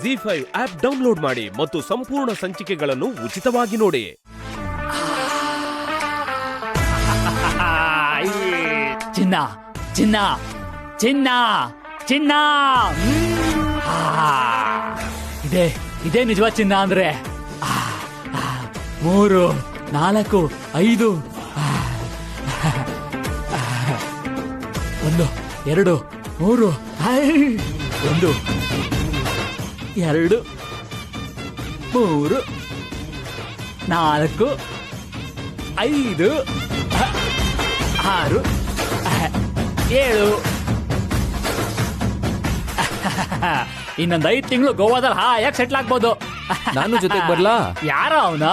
ZEE5 app download ಮಾಡಿ ಮತ್ತು ಸಂಪೂರ್ಣ ಸಂಚಿಕೆಗಳನ್ನು ಉಚಿತವಾಗಿ ನೋಡಿ. ಚಿನ್ನ ಚಿನ್ನ ಚಿನ್ನ ಚಿನ್ನ ಇದೇ ಇದೇ ನಿಜವಾದ ಚಿನ್ನ ಅಂದ್ರೆ 3 4 5 1 2 3 1 2 3 4 5 6 7 ಇನ್ನೊಂದು 5 ತಿಂಗಳು ಗೋವಾದಲ್ಲಿ ಹಾಯಾಗಿ ಸೆಟ್ಲ್ ಆಗ್ಬೋದು. ನಾನು ಜೊತೆಗೆ ಬರ್ಲಾ? ಯಾರ ಅವನ?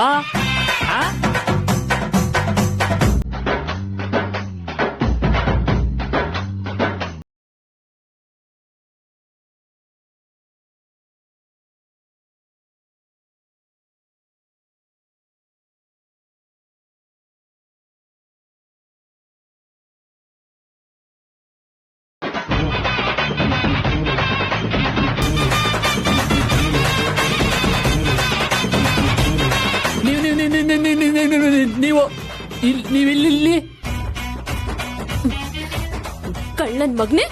ನೀವಿಲ್ಲಿ ಕಳ್ಳನ್ ಮಗ್ನೆ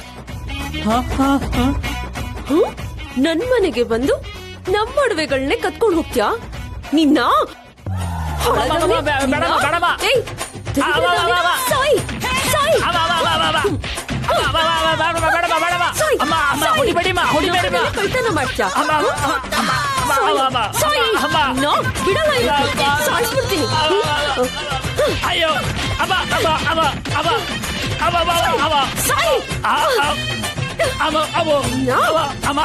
ನನ್ ಮನೆಗೆ ಬಂದು ನಮ್ಮ ಒಡವೆಗಳನ್ನೇ ಕತ್ಕೊಂಡು ಹೋಗ್ತ್ಯಾ? ನಿನ್ನ ಕಳ್ತನ ಮಾಡ್ತ್ಯಾ? ಸಾಯಿಸ್ಬಿಡ್ತೀನಿ. ಅಯ್ಯೋ ಅಮ್ಮ ಅಮ್ಮ ಅಮ್ಮ ಅಮ್ಮ ಅಮ್ಮ ಅಮ್ಮ ಸಾಯಿ ಅಮ್ಮ ಅಮ್ಮ ಅಮ್ಮ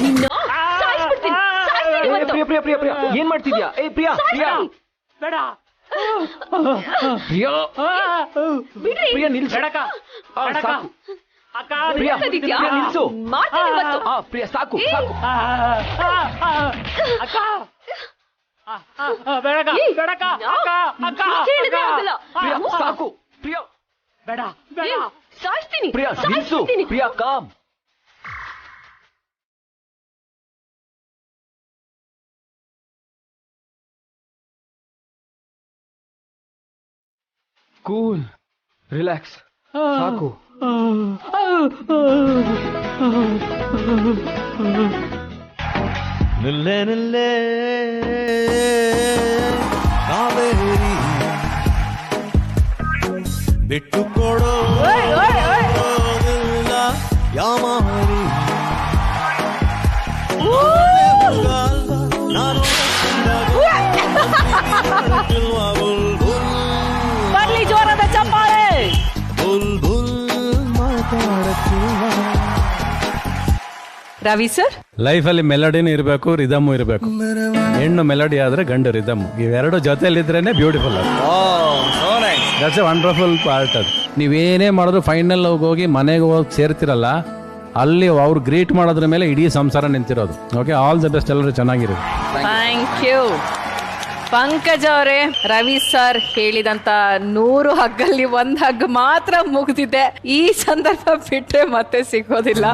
ನಿನ್ನ ಸಾಯಿಸ್ಬಿಡ್ತೀನಿ. ಪ್ರಿಯಾ ಪ್ರಿಯಾ ಪ್ರಿಯಾ ಪ್ರಿಯಾ ಏನ್ ಮಾಡ್ತಿದ್ಯಾ? ಏ ಪ್ರಿಯಾ ಪ್ರಿಯಾ ಬೇಡ ಪ್ರಿಯಾ ಪ್ರಿಯಾ ನಿಲ್ಸು. ಬೇಡಕ್ಕ ಸಾಕು ಅಕ್ಕ ಪ್ರಿಯಾ ಪ್ರಿಯಾ ನಿಲ್ಸು. ಪ್ರಿಯಾ ಸಾಕು ಸಾಕು. ಅಕ್ಕ ಬೇಡಕ್ಕ ಬೇಡಕ್ಕ ಅಕ್ಕ ಅಕ್ಕ ಪ್ರಿಯಾ ಸಾಕು. ಪ್ರಿಯಾ ಬೇಡ ಬೇಡ ಸಾಯಿಸ್ತೀನಿ. ಪ್ರಿಯಾ ನಿಲ್ಸು. ಪ್ರಿಯಾ ಕಾಮ್. ಕೂಲ್ ರಿಲ್ಯಾಕ್ಸ್ ಸಾಕು. ನಿಲ್ಲೆ ನಿಲ್ಲೆ ಕಾವೇರಿ ಬಿಟ್ಟು ಕೊಡೋದಿಲ್ಲ ಯಾಮಾರಿ ನಾನು ಬರ್ಲಿ ಜೋರಾದ ಚಪ್ಪಾಳೆ. ಬುಲ್ ಬುಲ್ ಮಾತಾಡುತ್ತಿಲ್ಲ. ರವಿ ಸರ್, ಲೈಫಲ್ಲಿ ಮೆಲಡಿನೂ ಇರಬೇಕು, ರಿದಮ್ಮು ಇರಬೇಕು. ಹೆಣ್ಣು ಮೆಲಡಿ ಆದ್ರೆ ಗಂಡು ರಿದಮ್, ಇವೆರಡು ಜೊತೆಲಿದ್ರೇನೆ beautiful. That's a wonderful part. ಅದು ನೀವೇನೇ ಮಾಡಿದ್ರು ಫೈನಲ್ ಹೋಗಿ ಮನೆಗೆ ಹೋಗಿ ಸೇರ್ತಿರಲ್ಲ, ಅಲ್ಲಿ ಅವ್ರು ಗ್ರೀಟ್ ಮಾಡೋದ್ರ ಮೇಲೆ ಇಡೀ ಸಂಸಾರ ನಿಂತಿರೋದು. Okay, all the best. ಎಲ್ಲರೂ ಚೆನ್ನಾಗಿರೋದು. ಥ್ಯಾಂಕ್ ಯು ಪಂಕಜ್ ಅವರೇ. ರವಿ ಸರ್ ಹೇಳಿದಂತ 100 ಹಗ್ಗಲ್ಲಿ 1 ಹಗ್ಗ ಮಾತ್ರ ಮುಗಿದಿದೆ. ಈ ಸಂದರ್ಭ ಬಿಟ್ರೆ ಮತ್ತೆ ಸಿಗೋದಿಲ್ಲ.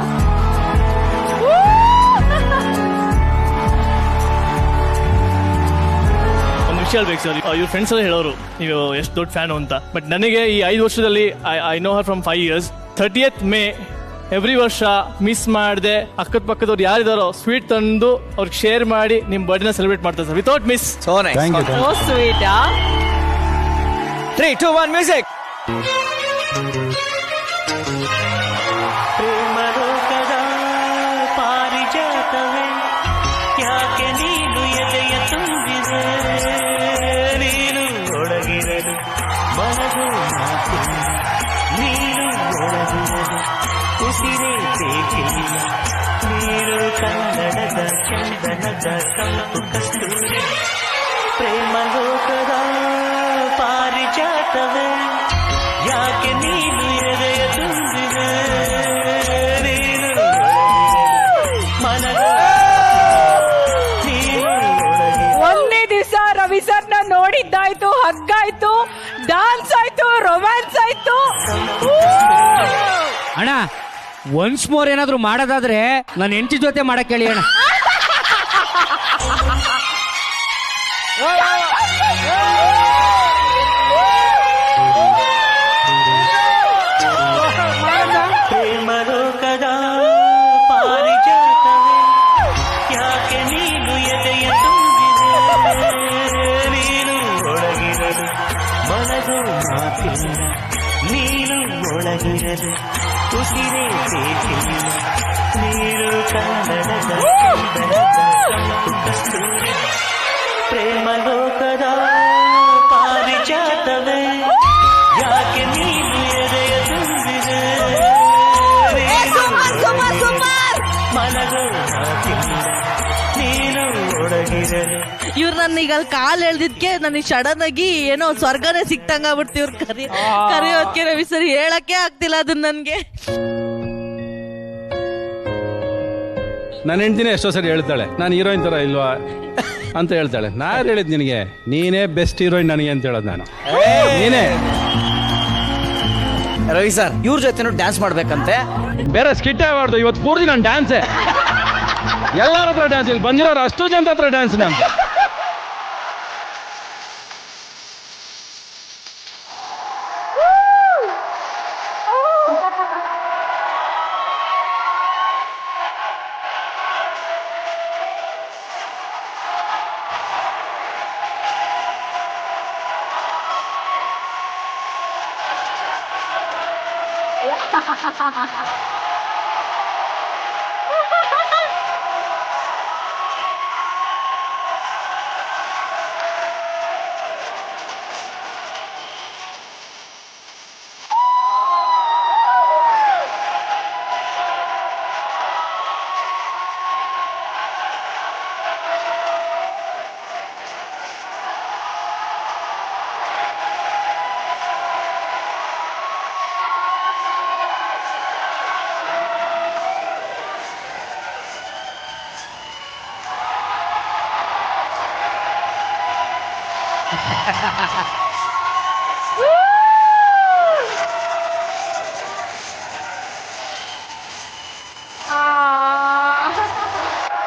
ಒಂದು ವಿಷಯ ಹೇಳ್ಬೇಕು ಸರ್, ಇವ್ರ ಫ್ರೆಂಡ್ಸ್ ಎಲ್ಲ ಹೇಳೋರು ನೀವು ಎಷ್ಟು ದೊಡ್ಡ ಫ್ಯಾನು ಅಂತ. ಬಟ್ ನನಗೆ ಈ 5 ವರ್ಷದಲ್ಲಿ I know Har from 5 years. 30th May every ವರ್ಷ ಮಿಸ್ ಮಾಡದೆ ಅಕ್ಕದ ಪಕ್ಕದವ್ರು ಯಾರಿದಾರೋ ಸ್ವೀಟ್ ತಂದು ಅವ್ರಿಗೆ ಶೇರ್ ಮಾಡಿ ನಿಮ್ ಬರ್ಡೇನ ಸೆಲೆಬ್ರೇಟ್ ಮಾಡ್ತಾರೆ sir, without miss. Thank you. Oh sweet. 3 2 1 music. ಪ್ರೇಮಲೋಕದ ಪಾರಿಜಾತವೇ ಯಾಕೆ ನೀನು ಎದೆಯ ತುಂಬಿದೆ, ನೀನು ಒಳಗಿರಲು ಮನದು ಮಾತು, ನೀನು ಒಳಗಿರಲು ಉಸಿರೇ ಬೇಕಿಲ್ಲ, ನೀನು ಕನ್ನಡದ ಚಂದನದ ಸಂಪು ಕಸ್ತೂರಿ. ಪ್ರೇಮಲೋಕದ ಪಾರಿಜಾತವೇ ಯಾಕೆ ನೀನು ಎದೆಯ ತುಂಬಿದೆ, ನೀನು ಮನದ ಒಂದೇ ದಿವಸ ರವಿ ಸರ್ನ ನೋಡಿದ್ದ ಮುದ್ದಾಯ್ತು, ಹಗ್ಗಾಯ್ತು, ಡಾನ್ಸ್ ಆಯ್ತು, ರೊಮ್ಯಾನ್ಸ್ ಆಯ್ತು. ಅಣ್ಣ ಒನ್ಸ್ ಮೋರ್ ಏನಾದ್ರು ಮಾಡೋದಾದ್ರೆ ನನ್ನ ಹೆಂಡತಿ ಜೊತೆ ಮಾಡಕ್ ಹೇಳಿ ಅಣ್ಣ. ಪ್ರೇಮಲೋಕದ ಪಾರಿಜಾತವೇ ಯಾಕೆ ನೀನು ಎದೆಯ ತುಂಬಿದೆ, ನೀನು ಒಳಗಿರಲು ಮನಗೋ ಮಾತಿಲ್ಲ, ನೀನು ಒಳಗಿರಲು ಉಸಿರೇ ಬೇಕಿಲ್ಲ, ನೀರು ಕನ್ನಡದ ಕಸ್ತೂರಿ. ಪ್ರೇಮಲೋಕದ ಪಾರಿಜಾತವೇ ಯಾಕೆ ನೀನು ಎದೆಯ ತುಂಬಿದೆ, ಮನಗೋ ಮಾತಿಲ್ಲ, ನೀನು ಒಳಗಿರಲು. ಇವ್ರು ನನಗೆ ಅಲ್ಲಿ ಕಾಲ್ ಎಳ್ದಿದ್ಕೆ ನನಗೆ ಸಡನ್ ಆಗಿ ಏನೋ ಸ್ವರ್ಗನೇ ಸಿಕ್ತಂಗ ಆಗ್ಬಿಡ್ತು. ಇವ್ರು ಕರಿಯೋದಕ್ಕೆ ರವಿ ಸರಿ ಹೇಳಕ್ಕೆ ಆಗ್ತಿಲ್ಲ ಅದನ್ನ ನನ್ಗೆ. ನನ್ನ ಹೆಂಡ್ತಿನೇ ಎಷ್ಟೋ ಸರಿ ಹೇಳ್ತಾಳೆ ನಾನು ಹೀರೋಯಿನ್ ತರ ಇಲ್ವಾ ಅಂತ ಹೇಳ್ತಾಳೆ. ನಾನು ಹೇಳಿದ್ ನಿನಗೆ ನೀನೇ ಬೆಸ್ಟ್ ಹೀರೋಯಿನ್ ನನಗೆ ಅಂತ ಹೇಳೋದು ನಾನು. ನೀನೇ ರವಿ ಸರ್ ಇವ್ರ ಜೊತೆನೂ ಡ್ಯಾನ್ಸ್ ಮಾಡ್ಬೇಕಂತೆ. ಬೇರೆ ಸ್ಕಿಟ್ ಆಗಬಾರ್ದು ಇವತ್ತು ಪೂರ್ತಿ ನಾನು ಡ್ಯಾನ್ಸೇ. ಎಲ್ಲರ ಹತ್ರ ಡ್ಯಾನ್ಸ್, ಇಲ್ಲಿ ಬಂದಿರೋರು ಅಷ್ಟು ಜನ ಹತ್ರ ಡ್ಯಾನ್ಸ್ ನಾನು.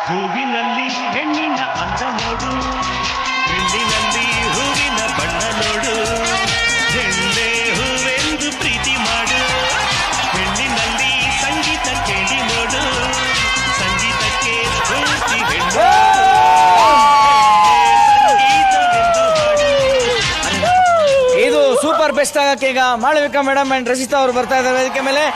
ಹೂವಿನಲ್ಲಿ ಹೆಣ್ಣಿನ ಅಂದ ನೋಡು, ಹೆಣ್ಣಿನಲ್ಲಿ ಹೂವಿನ ಬಣ್ಣ ನೋಡು, ಹೆಣ್ಣೆ ಹೂವೆಂದು ಪ್ರೀತಿ ಮಾಡು, ಹೆಣ್ಣಿನಲ್ಲಿ ಸಂಗೀತ ಕೇಳಿ ನೋಡು, ಸಂಗೀತಕ್ಕೆ ಸ್ಫೂರ್ತಿ ಹೆಣ್ಣು, ಸಂಗೀತವೆಂದು ಹಾಡು. ಇದು ಸೂಪರ್ ಬೆಸ್ಟ್ ಆಗಕ್ಕೆ ಈಗ ಮಾಳವಿಕಾ ಮೇಡಮ್ ಅಂಡ್ ರಚಿತಾ ಅವರು ಬರ್ತಾ ಇದ್ದಾರೆ ವೇದಿಕೆ ಮೇಲೆ.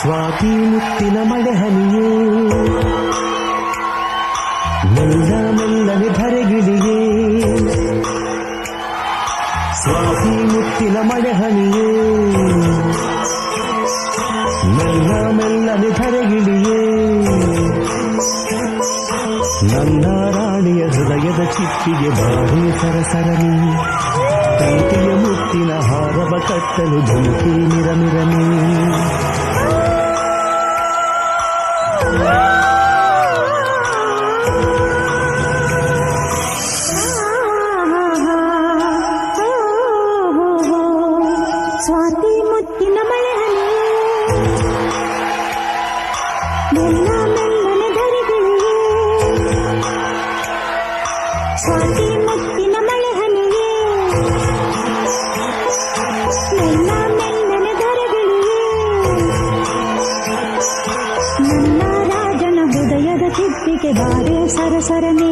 ಸ್ವಾತಿ ಮುತ್ತಿನ ಮಳೆ ಹನಿಯೇ ಮೆಲ್ಲ ಮೆಲ್ಲನೆ ಧರೆಗಿಳಿಯೇ, ಸ್ವಾತಿ ಮುತ್ತಿನ ಮಳೆ ಹನಿಯೇ ಮೆಲ್ಲ ಮೆಲ್ಲನೆ ಧರೆಗಿಳಿಯೇ, ನನ್ನ ರಾಣಿಯ ಹೃದಯದ ಚಿಪ್ಪಿಗೆ ಬಾರಿ ಸರಸರನಿ, ಪ್ರೀತಿಯ ಮುತ್ತಿನ ಹಾರವ ಕಟ್ಟಲು ಧುಮುಕಿ ಮಿರಮಿರನಿ. ಸ್ವಾತಿ ಮುತ್ತಿನ ಮಳೆ ಹನಿ ಮೆಲ್ಲ ಮೆಲ್ಲನೆ ಧರೆಗಿಳಿಯೇ, ಸ್ವಾತಿ ಮುತ್ತಿನ ಮಳೆ ಹನಿಯೇ ಮೆಲ್ಲ ಮೆಲ್ಲನೆ ಧರೆಗಿಳಿಯೇ, ನನ್ನ ರಾಜನ ಹೃದಯದ ಚಿಪ್ಪಿಗೆ ಬಾರೆ ಸರಸರನೆ,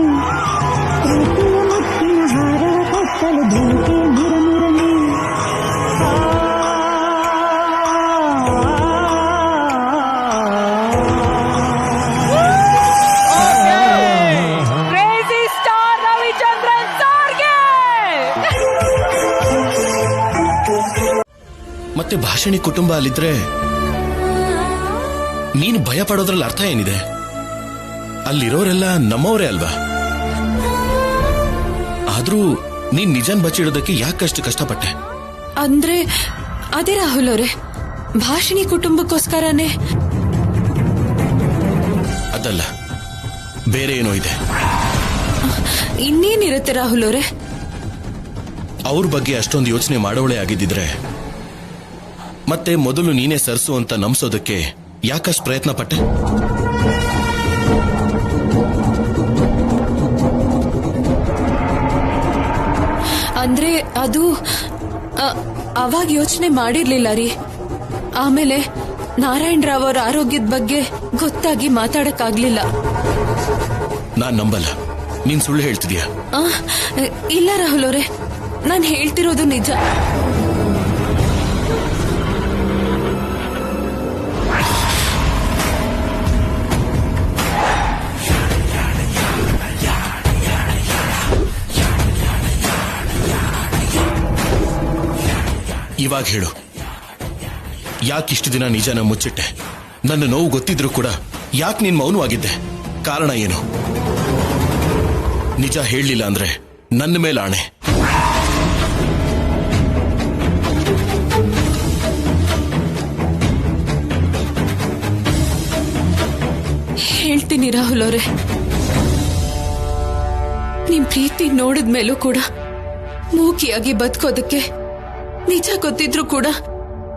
ಪ್ರೀತಿಯ ಮುತ್ತಿನ ಹಾರವ ಕಟ್ಟಲು ಧುಮುಕಿ ಮಿರಮಿರನೆ. ಕ್ರೇಜಿ ಸ್ಟಾರ್ ರವಿಚಂದ್ರನ್ ಸರ್ಗೆ ಮತ್ತೆ ಭಾಷಣಿ ಕುಟುಂಬ ಅಲ್ಲಿದ್ರೆ ನೀನು ಭಯ ಪಡೋದ್ರಲ್ಲಿ ಅರ್ಥ ಏನಿದೆ? ಅಲ್ಲಿರೋರೆಲ್ಲ ನಮ್ಮವರೇ ಅಲ್ವಾ? ಆದ್ರೂ ನೀನ್ ನಿಜನ್ ಬಚ್ಚಿಡೋದಕ್ಕೆ ಯಾಕಷ್ಟು ಕಷ್ಟಪಟ್ಟೆ? ಅಂದ್ರೆ ಅದೇ ರಾಹುಲ್ ಅವರೇ, ಭಾಷಿಣಿ ಕುಟುಂಬಕ್ಕೋಸ್ಕರನೇ. ಅದಲ್ಲ, ಬೇರೆ ಏನೋ ಇದೆ. ಇನ್ನೇನಿರುತ್ತೆ ರಾಹುಲ್ ಅವರೇ? ಅವ್ರ ಬಗ್ಗೆ ಅಷ್ಟೊಂದು ಯೋಚನೆ ಮಾಡೋಳೆ ಆಗಿದ್ದಿದ್ರೆ ಮತ್ತೆ ಮೊದಲು ನೀನೇ ಸರ್ಸು ಅಂತ ನಂಬಿಸೋದಕ್ಕೆ ಯಾಕಷ್ಟು ಪ್ರಯತ್ನ ಪಟ್ಟೆ? ಅಂದ್ರೆ ಅದು ಅವಾಗ ಯೋಚನೆ ಮಾಡಿರ್ಲಿಲ್ಲ ರೀ. ಆಮೇಲೆ ನಾರಾಯಣ್ ರಾವ್ ಅವರ ಆರೋಗ್ಯದ ಬಗ್ಗೆ ಗೊತ್ತಾಗಿ ಮಾತಾಡಕ್ಕಾಗ್ಲಿಲ್ಲ. ನಾನ್ ನಂಬಲ್ಲ, ನೀನ್ ಸುಳ್ಳು ಹೇಳ್ತಿದ್ಯಾ? ಇಲ್ಲ ರಾಹುಲ್ ಅವರೇ, ನಾನು ಹೇಳ್ತಿರೋದು ನಿಜ. ಇವಾಗ ಹೇಳು, ಯಾಕಿಷ್ಟು ದಿನ ನಿಜನ ಮುಚ್ಚಿಟ್ಟೆ? ನನ್ನ ನೋವು ಗೊತ್ತಿದ್ರು ಕೂಡ ಯಾಕೆ ನೀನ್ ಮೌನವಾಗಿದ್ದೆ? ಕಾರಣ ಏನು? ನಿಜ ಹೇಳಲಿಲ್ಲ ಅಂದ್ರೆ ನನ್ನ ಮೇಲೆ ಆಣೆ. ಹೇಳ್ತೀನಿ ರಾಹುಲ್ ಅವರೇ, ನಿಮ್ ಪ್ರೀತಿ ನೋಡಿದ್ಮೇಲೂ ಕೂಡ ಮೂಕಿಯಾಗಿ ಬದುಕೋದಕ್ಕೆ, ನಿಜ ಗೊತ್ತಿದ್ರು ಕೂಡ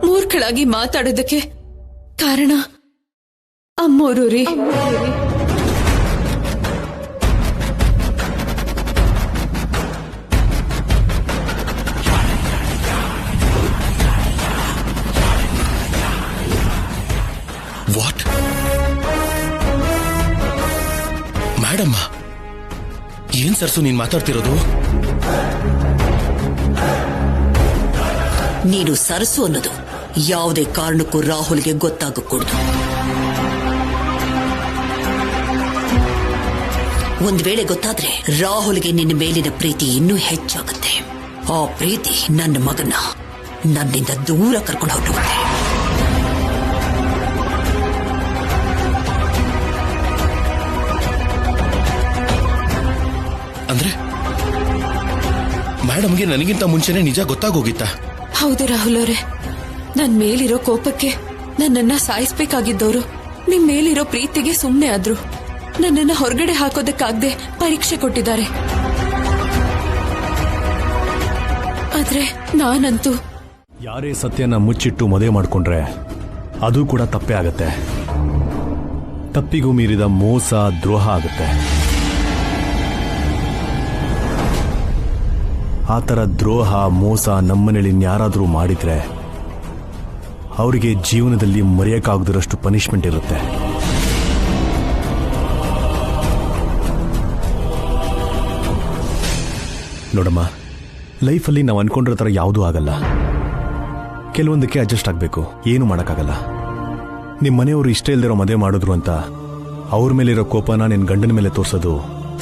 ಮೂರ್ಖಳಾಗಿ ಮಾತಾಡೋದಕ್ಕೆ ಕಾರಣ ಅಮ್ಮೋರು ರೀ. ವಾಟ್? ಮೇಡಮ್ಮ, ಏನ್ ಸರ್ಸು ನೀನ್ ಮಾತಾಡ್ತಿರೋದು? ನೀನು ಸರಸು ಅನ್ನೋದು ಯಾವುದೇ ಕಾರಣಕ್ಕೂ ರಾಹುಲ್ಗೆ ಗೊತ್ತಾಗಕೂಡದು. ಒಂದ್ ವೇಳೆ ಗೊತ್ತಾದ್ರೆ ರಾಹುಲ್ಗೆ ನಿನ್ನ ಮೇಲಿನ ಪ್ರೀತಿ ಇನ್ನೂ ಹೆಚ್ಚಾಗುತ್ತೆ. ಆ ಪ್ರೀತಿ ನನ್ನ ಮಗನ ನನ್ನಿಂದ ದೂರ ಕರ್ಕೊಂಡು ಹೊರಟುತ್ತೆ. ಅಂದ್ರೆ ಮೇಡಮ್ಗೆ ನನಗಿಂತ ಮುಂಚೆನೆ ನಿಜ ಗೊತ್ತಾಗೋಗಿತ್ತಾ? ಹೌದು ರಾಹುಲ್ ಅವರೇ, ನನ್ ಮೇಲಿರೋ ಕೋಪಕ್ಕೆ ನನ್ನನ್ನ ಸಾಯಿಸ್ಬೇಕಾಗಿದ್ದವರು ನಿಮ್ ಮೇಲಿರೋ ಪ್ರೀತಿಗೆ ಸುಮ್ನೆ ಆದ್ರು. ನನ್ನನ್ನ ಹೊರಗಡೆ ಹಾಕೋದಕ್ಕಾಗದೆ ಪರೀಕ್ಷೆ ಕೊಟ್ಟಿದ್ದಾರೆ. ಆದ್ರೆ ನಾನಂತೂ ಯಾರೇ ಸತ್ಯನ ಮುಚ್ಚಿಟ್ಟು ಮದುವೆ ಮಾಡ್ಕೊಂಡ್ರೆ ಅದು ಕೂಡ ತಪ್ಪೇ ಆಗತ್ತೆ. ತಪ್ಪಿಗೂ ಮೀರಿದ ಮೋಸ, ದ್ರೋಹ ಆಗುತ್ತೆ. ಆ ಥರ ದ್ರೋಹ, ಮೋಸ ನಮ್ಮನೇಲಿ ಇನ್ಯಾರಾದರೂ ಮಾಡಿದ್ರೆ ಅವರಿಗೆ ಜೀವನದಲ್ಲಿ ಮರೆಯಕ್ಕಾಗದಿರೋಷ್ಟು ಪನಿಷ್ಮೆಂಟ್ ಇರುತ್ತೆ. ನೋಡಮ್ಮ, ಲೈಫಲ್ಲಿ ನಾವು ಅನ್ಕೊಂಡಿರೋ ಥರ ಯಾವುದೂ ಆಗಲ್ಲ. ಕೆಲವೊಂದಕ್ಕೆ ಅಡ್ಜಸ್ಟ್ ಆಗಬೇಕು, ಏನು ಮಾಡೋಕ್ಕಾಗಲ್ಲ. ನಿಮ್ಮ ಮನೆಯವರು ಇಷ್ಟ ಇಲ್ದಿರೋ ಮದುವೆ ಮಾಡಿದ್ರು ಅಂತ ಅವ್ರ ಮೇಲಿರೋ ಕೋಪನ ನಿನ್ನ ಗಂಡನ ಮೇಲೆ ತೋರಿಸೋದು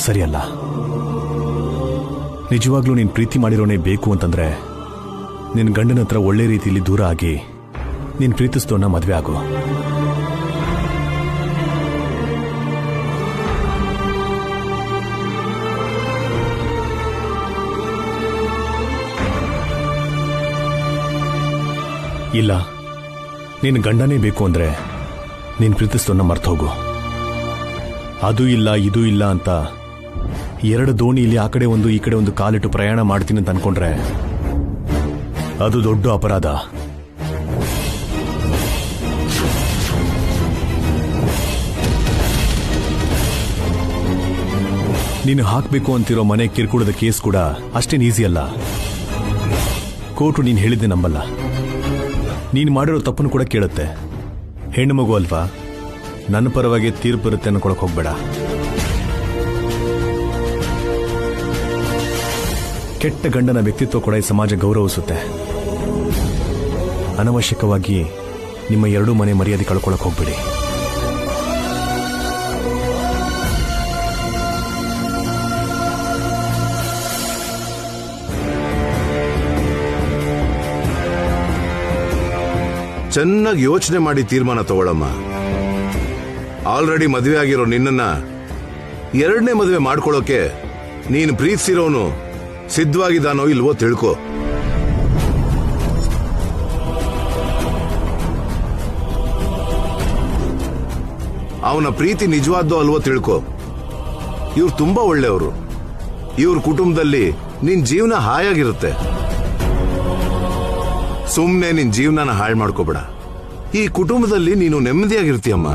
ಸರಿಯಲ್ಲ. ನಿಜವಾಗ್ಲೂ ನೀನು ಪ್ರೀತಿ ಮಾಡಿರೋನೇ ಬೇಕು ಅಂತಂದ್ರೆ ನಿನ್ನ ಗಂಡನ ಹತ್ರ ಒಳ್ಳೆ ರೀತಿಯಲ್ಲಿ ದೂರ ಆಗಿ ನೀನು ಪ್ರೀತಿಸ್ತೋನ್ನ ಮದುವೆ ಆಗು. ಇಲ್ಲ, ನೀನು ಗಂಡನೇ ಬೇಕು ಅಂದ್ರೆ ನೀನು ಪ್ರೀತಿಸ್ತೋನ್ನ ಮರ್ತೋಗು. ಅದು ಇಲ್ಲ ಇದು ಇಲ್ಲ ಅಂತ ಎರಡು ದೋಣಿಯಲ್ಲಿ ಆ ಕಡೆ ಒಂದು ಈ ಕಡೆ ಒಂದು ಕಾಲಿಟ್ಟು ಪ್ರಯಾಣ ಮಾಡ್ತೀನಿ ಅಂತ ಅನ್ಕೊಂಡ್ರೆ ಅದು ದೊಡ್ಡ ಅಪರಾಧ. ನೀನು ಹಾಕಬೇಕು ಅಂತಿರೋ ಮನೆ ಕಿರ್ಕುಳದ ಕೇಸ್ ಕೂಡ ಅಷ್ಟೇನು ಈಸಿ ಅಲ್ಲ. ಕೋರ್ಟು ನೀನು ಹೇಳಿದ್ದೆ ನಂಬಲ್ಲ. ನೀನು ಮಾಡಿರೋ ತಪ್ಪನ್ನು ಕೂಡ ಕೇಳುತ್ತೆ. ಹೆಣ್ಣು ಮಗು ಅಲ್ವಾ, ನನ್ನ ಪರವಾಗಿ ತೀರ್ಪು ಇರುತ್ತೆ ಅನ್ಕೊಳಕ್ ಹೋಗ್ಬೇಡ. ಕೆಟ್ಟ ಗಂಡನ ವ್ಯಕ್ತಿತ್ವ ಕೂಡ ಈ ಸಮಾಜ ಗೌರವಿಸುತ್ತೆ. ಅನವಶ್ಯಕವಾಗಿ ನಿಮ್ಮ ಎರಡೂ ಮನೆ ಮರ್ಯಾದೆ ಕಳ್ಕೊಳಕ್ ಹೋಗ್ಬೇಡಿ. ಚೆನ್ನಾಗಿ ಯೋಚನೆ ಮಾಡಿ ತೀರ್ಮಾನ ತಗೊಳ್ಳಮ್ಮ. ಆಲ್ರೆಡಿ ಮದುವೆ ಆಗಿರೋ ನಿನ್ನನ್ನ ಎರಡನೇ ಮದುವೆ ಮಾಡ್ಕೊಳ್ಳೋಕೆ ನೀನು ಪ್ರೀತಿಸಿರೋನು ಸಿದ್ಧವಾಗಿದ್ದಾನೋ ಇಲ್ವೋ ತಿಳ್ಕೊ. ಅವನ ಪ್ರೀತಿ ನಿಜವಾದ್ದೋ ಅಲ್ವೋ ತಿಳ್ಕೊ. ಇವ್ರು ತುಂಬಾ ಒಳ್ಳೆಯವರು. ಇವ್ರ ಕುಟುಂಬದಲ್ಲಿ ನಿನ್ ಜೀವನ ಹಾಯಾಗಿರುತ್ತೆ. ಸುಮ್ನೆ ನಿನ್ ಜೀವನನ ಹಾಳು ಮಾಡ್ಕೋಬೇಡ. ಈ ಕುಟುಂಬದಲ್ಲಿ ನೀನು ನೆಮ್ಮದಿಯಾಗಿರ್ತೀಯಮ್ಮ.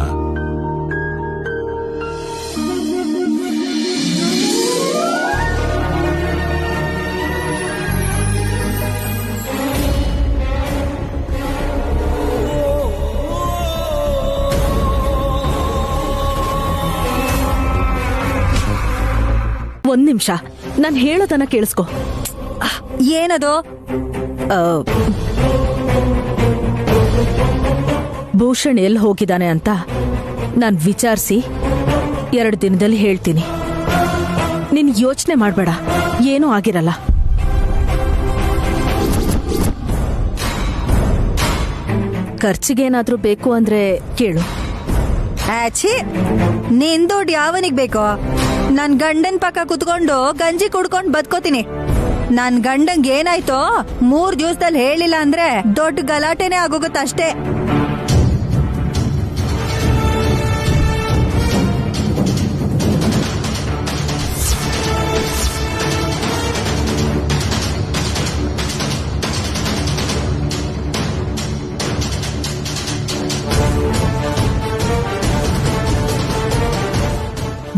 ಒಂದ್ ನಿಮಿಷ, ನಾನ್ ಹೇಳೋದನ್ನ ಕೇಳಿಸ್ಕೊ. ಏನದು? ಭೂಷಣ್ ಎಲ್ಲಿ ಹೋಗಿದ್ದಾನೆ ಅಂತ ನಾನ್ ವಿಚಾರಿಸಿ 2 ದಿನದಲ್ಲಿ ಹೇಳ್ತೀನಿ. ನೀನ್ ಯೋಚನೆ ಮಾಡ್ಬೇಡ, ಏನೂ ಆಗಿರಲ್ಲ. ಖರ್ಚಿಗೇನಾದ್ರೂ ಬೇಕು ಅಂದ್ರೆ ಕೇಳು. ಆಚಿ, ನಿನ್ ದುಡ್ಡು ಯಾವನಿಗ್ ಬೇಕೋ? ನನ್ ಗಂಡನ್ ಪಕ್ಕ ಕುತ್ಕೊಂಡು ಗಂಜಿ ಕುಡ್ಕೊಂಡ್ ಬದ್ಕೋತೀನಿ. ನನ್ ಗಂಡಂಗ್ ಏನಾಯ್ತೋ 3 ದಿವಸದಲ್ಲಿ ಹೇಳಿಲ್ಲ ಅಂದ್ರೆ ದೊಡ್ಡ ಗಲಾಟೆನೆ ಆಗೋಗುತ್ತಷ್ಟೇ.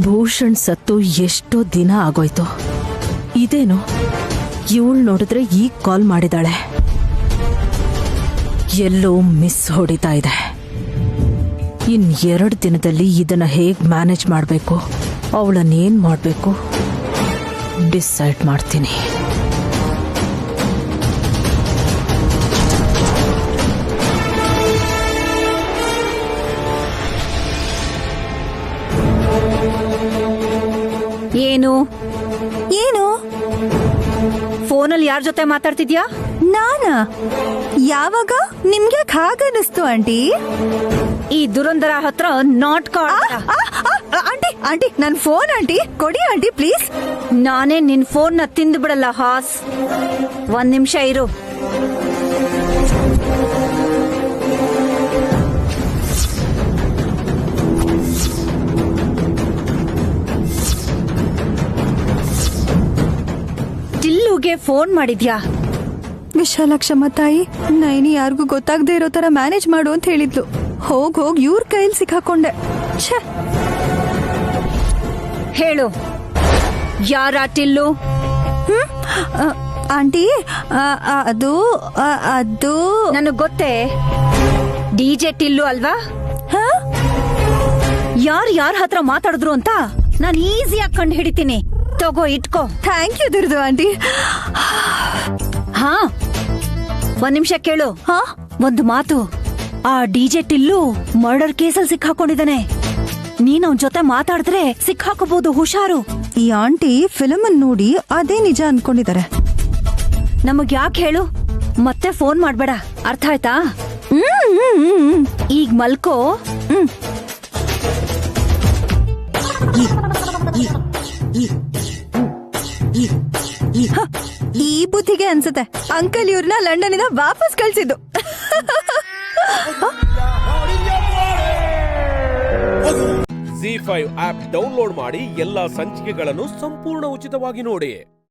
ಭೂಷಣ್ ಸತ್ತು ಎಷ್ಟೋ ದಿನ ಆಗೋಯ್ತು. ಇದೇನು ಇವಳು ನೋಡಿದ್ರೆ ಈಗ ಕಾಲ್ ಮಾಡಿದಾಳೆ. ಎಲ್ಲೋ ಮಿಸ್ ಹೊಡಿತಾ ಇದೆ. ಇನ್ 2 ದಿನದಲ್ಲಿ ಇದನ್ನ ಹೇಗ್ ಮ್ಯಾನೇಜ್ ಮಾಡಬೇಕು, ಅವಳನ್ನೇನ್ ಮಾಡಬೇಕು ಡಿಸೈಡ್ ಮಾಡ್ತೀನಿ. ಏನು ಏನು ಫೋನಲ್ಲಿ ಯಾರ ಜೊತೆ ಮಾತಾಡ್ತಿದ್ಯಾ? ನಾನಾ? ಯಾವಾಗ? ನಿಮ್ಗೆ ಹಾಗನ್ನಿಸ್ತು ಆಂಟಿ? ಈ ದುರಂದರ ಹತ್ರ ನಾಟ್ ಕಾಲ್. ಆಂಟಿ ಆಂಟಿ ನನ್ ಫೋನ್ ಆಂಟಿ ಕೊಡಿ ಆಂಟಿ ಪ್ಲೀಸ್. ನಾನೇ ನಿನ್ ಫೋನ್ ನ ತಿಂದು ಬಿಡಲ್ಲ ಹಾಸ್. 1 ನಿಮಿಷ ಇರು. ಟಿಲ್ಲುಗೆ ಫೋನ್ ಮಾಡಿದ್ಯಾ? ವಿಶಾಲಕ್ಷಮ್ಮ ತಾಯಿ, ನೈನಿ ಯಾರಿಗೂ ಗೊತ್ತಾಗದೆ ಇರೋ ತರ ಮ್ಯಾನೇಜ್ ಮಾಡು ಅಂತ ಹೇಳಿದ್ಲು. ಹೋಗ್ ಇವ್ರ ಕೈಯಲ್ಲಿ ಸಿಕ್ಕಾಕೊಂಡೆ. ಹೇಳು, ಯಾರ ಟಿಲ್ಲು? ಆಂಟಿ, ಅದು ಅದು ನನಗ್ ಗೊತ್ತೇ. ಡಿಜೆ ಟಿಲ್ಲು ಅಲ್ವಾ? ಯಾರ ಹತ್ರ ಮಾತಾಡಿದ್ರು ಅಂತ ನಾನು ಈಸಿಯಾಗಿ ಕಂಡು ಹಿಡಿತೀನಿ. ತಗೋ ಇಟ್ಕೋ. ಥ್ಯಾಂಕ್ ಯು ದುರ್ದು ಆಂಟಿ. ಹಾ, 1 ನಿಮಿಷ ಕೇಳು. ಒಂದು ಮಾತು. ಆ ಡಿಜೆ ಟಿಲ್ಲು ಮರ್ಡರ್ ಕೇಸಲ್ಲಿ ಸಿಕ್ಕಾಕೊಂಡಿದ್ದಾನೆ. ನೀನ್ ಅವನ್ ಜೊತೆ ಮಾತಾಡಿದ್ರೆ ಸಿಕ್ಕಾಕೋಬಹುದು, ಹುಷಾರು. ಈ ಆಂಟಿ ಫಿಲ್ಮ್ ಅನ್ನು ನೋಡಿ ಅದೇ ನಿಜ ಅನ್ಕೊಂಡಿದ್ದಾರೆ. ನಮಗ್ ಯಾಕೆ ಹೇಳು? ಮತ್ತೆ ಫೋನ್ ಮಾಡ್ಬೇಡ, ಅರ್ಥ ಆಯ್ತಾ? ಈಗ ಮಲ್ಕೋ. ಈ ಬುದ್ಧಿಗೆ ಅನ್ಸುತ್ತೆ ಅಂಕಲ್ ಇವ್ರನ್ನ ಲಂಡನ್ ಇಂದ ವಾಪಸ್ ಕಳ್ಸಿದ್ದು. ZEE5 ಆಪ್ ಡೌನ್ಲೋಡ್ ಮಾಡಿ ಎಲ್ಲಾ ಸಂಚಿಕೆಗಳನ್ನು ಸಂಪೂರ್ಣ ಉಚಿತವಾಗಿ ನೋಡಿ.